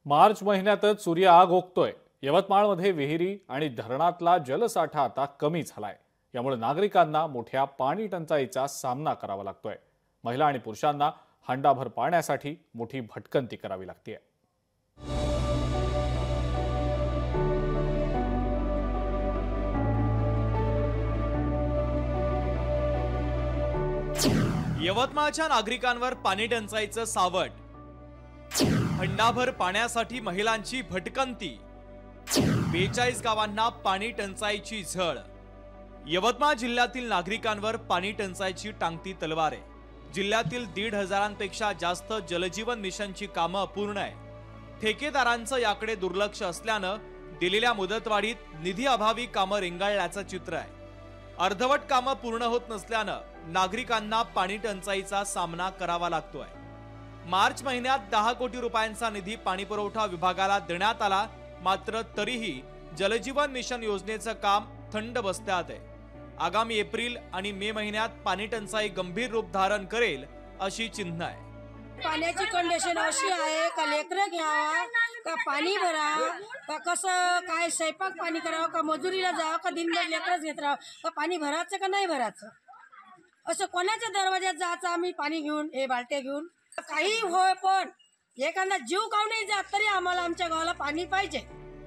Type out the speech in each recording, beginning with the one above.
मार्च महिन्यातच सूर्य आग ओकतोय। यवतमाळमध्ये विहिरी आणि धरणातला जलसाठा आता कमी झालाय। यामुळे नागरिकांना मोठ्या पाणी टंचाईचा सामना करावा लागतोय। महिला आणि पुरुषांना हंडाभर पाण्यासाठी मोठी भटकंती करावी लागते। यवतमाळच्या नागरिकांवर पाणी टंचाईचं सावट। हंडाभर पाण्यासाठी महिलांची भटकंती। 42 गावांना पाणी टंचाईची झळ। यवतमाळ जिल्ह्यातील नागरिकांवर पाणी टंचाईची टांगती तलवार आहे। जिल्ह्यातील 1,500पेक्षा जास्त जलजीवन मिशनची कामं अपूर्ण आहे। ठेकेदारांचं याकडे दुर्लक्ष असल्यानं दिलेल्या मुदतवाढीत निधी अभावी कामं रेंगाळल्याचं चित्र आहे। अर्धवट कामं पूर्ण होत नसल्यानं नागरिकांना पाणी टंचाईचा सामना करावा लागतोय। मार्च महिन्यात 10 कोटी रुपयांचा निधी पाणीपुरवठा विभागाला देण्यात आला, मात्र तरीही जलजीवन मिशन योजनेचं काम थंड बस्त्यात आहे। आगामी एप्रिल आणि मे महिन्यात पाणी टंचाई गंभीर रूप धारण करेल अशी चिन्ह आहे। पाण्याची कंडिशन अशी आहे का लेकरं घ्यावा का पाणी भरावं का कसं काय स्वयंपाक पाणी करावं का मजुरीला जावं का दिनभर लेकरच घेत राहावं का पाणी भरायचं का नाही भरायचं, असं कोणाच्या दरवाज्यात जायचं आम्ही पाणी घेऊन हे बालट्या घेऊन काही होय, पण एखादा जीव काऊ नाही जात तरी आम्हाला आमच्या गावाला पाणी पाहिजे।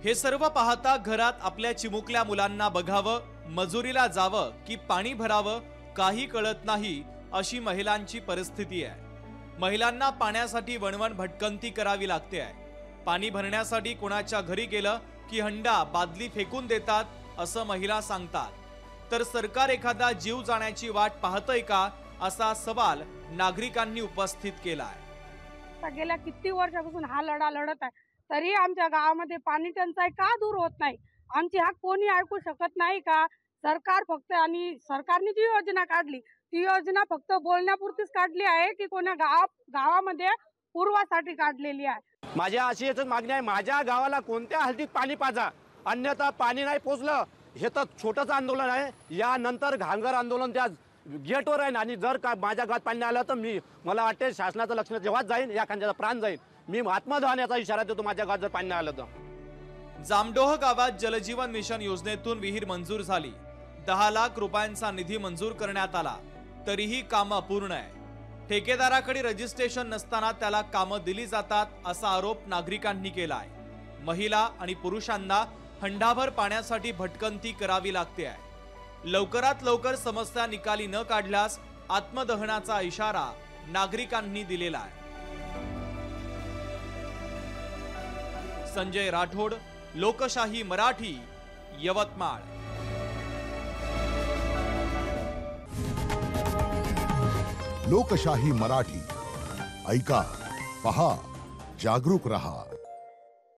हे सर्व पाहता घरात आपल्या चिमुकल्या मुलांना बघावं, मजुरीला जावं की पाणी भरावं काही कळत नाही अशी महिलांची परिस्थिती आहे। महिलांना पाण्यासाठी वणवण भटकंती करावी लागते आहे। पाणी भरण्यासाठी कोणाच्या घरी गेलं की हंडा बादली फेकून देतात असं महिला सांगतात। तर सरकार एखादा जीव जाण्याची वाट पाहतंय का असा सवाल नागरिकांनी उपस्थित केला आहे। गेल्या किती वर्षापासून हा लढा लढत आहे, तरी आमच्या गावामध्ये पाणी टंचाई का दूर होत नाही? आमची हाक कोणी ऐकू शकत नाही का? सरकार फक्त आणि सरकारने जी योजना काढली ती योजना फक्त बोलण्यापुरतीच काढली आहे की कोणा गावामध्ये पूर्वासाठी काढलेली आहे? माझ्या अशी एकच मागणी आहे, माझ्या गावाला कोणत्या हद्दीत पाणी पाजा, अन्यथा पाणी नाही पोचलं हे तर छोटंच आंदोलन आहे। यानंतर घांगर आंदोलन त्या गेटवर आहे आणि जर का माझ्या गावात पाणी आलं तर मला वाटते शासनाचं लक्ष जेव्हाच जाईल या खांद्याचा प्राण जाईल। मी आत्मदहनाचा इशारा देतो माझ्या गावात जर पाणी आलं तर। जामडोह गावात जलजीवन मिशन योजनेतून विहीर मंजूर झाली। 10 लाख रुपयांचा निधी मंजूर करण्यात आला, तरीही कामं अपूर्ण आहे। ठेकेदाराकडे रजिस्ट्रेशन नसताना त्याला कामं दिली जातात असा आरोप नागरिकांनी केला आहे। महिला आणि पुरुषांना हंडाभर पाण्यासाठी भटकंती करावी लागते आहे। लवकरात लवकर समस्या निकाली न काढल्यास आत्मदहनाचा इशारा नागरिकांनी दिलेला आहे। संजय राठोड, लोकशाही मराठी, यवतमाळ। लोकशाही मराठी ऐका, पहा, जागरूक रहा।